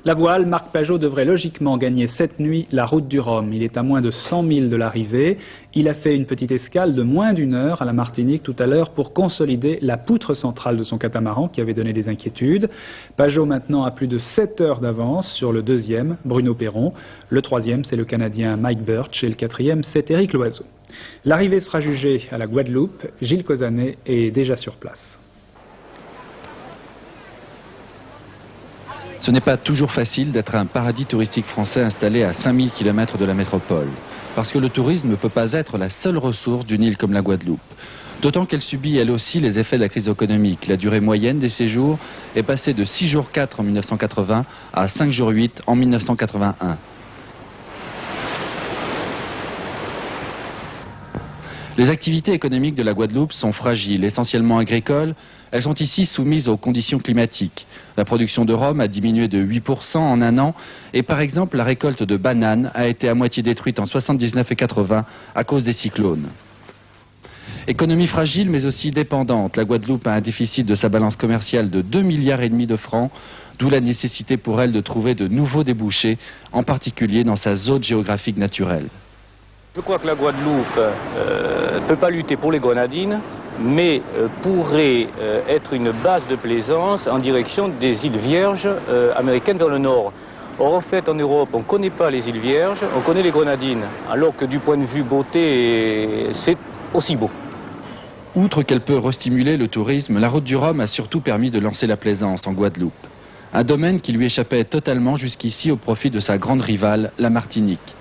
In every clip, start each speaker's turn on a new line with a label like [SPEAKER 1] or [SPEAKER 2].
[SPEAKER 1] La voile, Marc Pajot devrait logiquement gagner cette nuit la route du Rhum. Il est à moins de 100 000 de l'arrivée. Il a fait une petite escale de moins d'une heure à la Martinique tout à l'heure pour consolider la poutre centrale de son catamaran qui avait donné des inquiétudes. Pajot maintenant a plus de 7 heures d'avance sur le deuxième, Bruno Perron. Le troisième, c'est le Canadien Mike Birch et le quatrième, c'est Éric Loiseau. L'arrivée sera jugée à la Guadeloupe. Gilles Cosanet est déjà sur place.
[SPEAKER 2] Ce n'est pas toujours facile d'être un paradis touristique français installé à 5000 km de la métropole, parce que le tourisme ne peut pas être la seule ressource d'une île comme la Guadeloupe. D'autant qu'elle subit elle aussi les effets de la crise économique. La durée moyenne des séjours est passée de 6 jours 4 en 1980 à 5 jours 8 en 1981. Les activités économiques de la Guadeloupe sont fragiles, essentiellement agricoles. Elles sont ici soumises aux conditions climatiques. La production de rhum a diminué de 8% en un an et par exemple la récolte de bananes a été à moitié détruite en 79 et 80 à cause des cyclones. Économie fragile mais aussi dépendante. La Guadeloupe a un déficit de sa balance commerciale de 2,5 milliards de francs, d'où la nécessité pour elle de trouver de nouveaux débouchés, en particulier dans sa zone géographique naturelle.
[SPEAKER 3] Je crois que la Guadeloupe ne peut pas lutter pour les grenadines, mais pourrait être une base de plaisance en direction des îles Vierges américaines vers le nord. Or, en fait, en Europe, on ne connaît pas les îles Vierges, on connaît les grenadines, alors que du point de vue beauté, c'est aussi beau.
[SPEAKER 2] Outre qu'elle peut restimuler le tourisme, la route du Rhum a surtout permis de lancer la plaisance en Guadeloupe. Un domaine qui lui échappait totalement jusqu'ici au profit de sa grande rivale, la Martinique.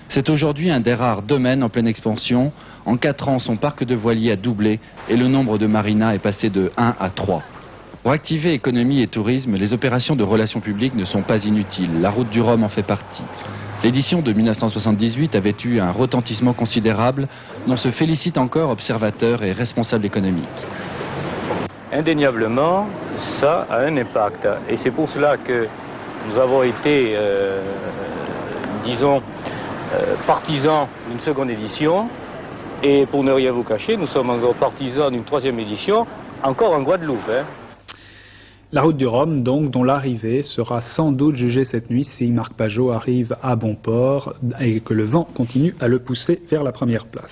[SPEAKER 2] C'est aujourd'hui un des rares domaines en pleine expansion. En 4 ans, son parc de voiliers a doublé et le nombre de marinas est passé de 1 à 3. Pour activer économie et tourisme, les opérations de relations publiques ne sont pas inutiles. La route du Rhum en fait partie. L'édition de 1978 avait eu un retentissement considérable dont se félicitent encore observateurs et responsables économiques.
[SPEAKER 3] Indéniablement, ça a un impact. Et c'est pour cela que nous avons été, disons, partisans d'une seconde édition, et pour ne rien vous cacher, nous sommes encore partisans d'une troisième édition, encore en Guadeloupe.
[SPEAKER 1] La route du Rhum, donc, dont l'arrivée sera sans doute jugée cette nuit si Marc Pajot arrive à bon port et que le vent continue à le pousser vers la première place.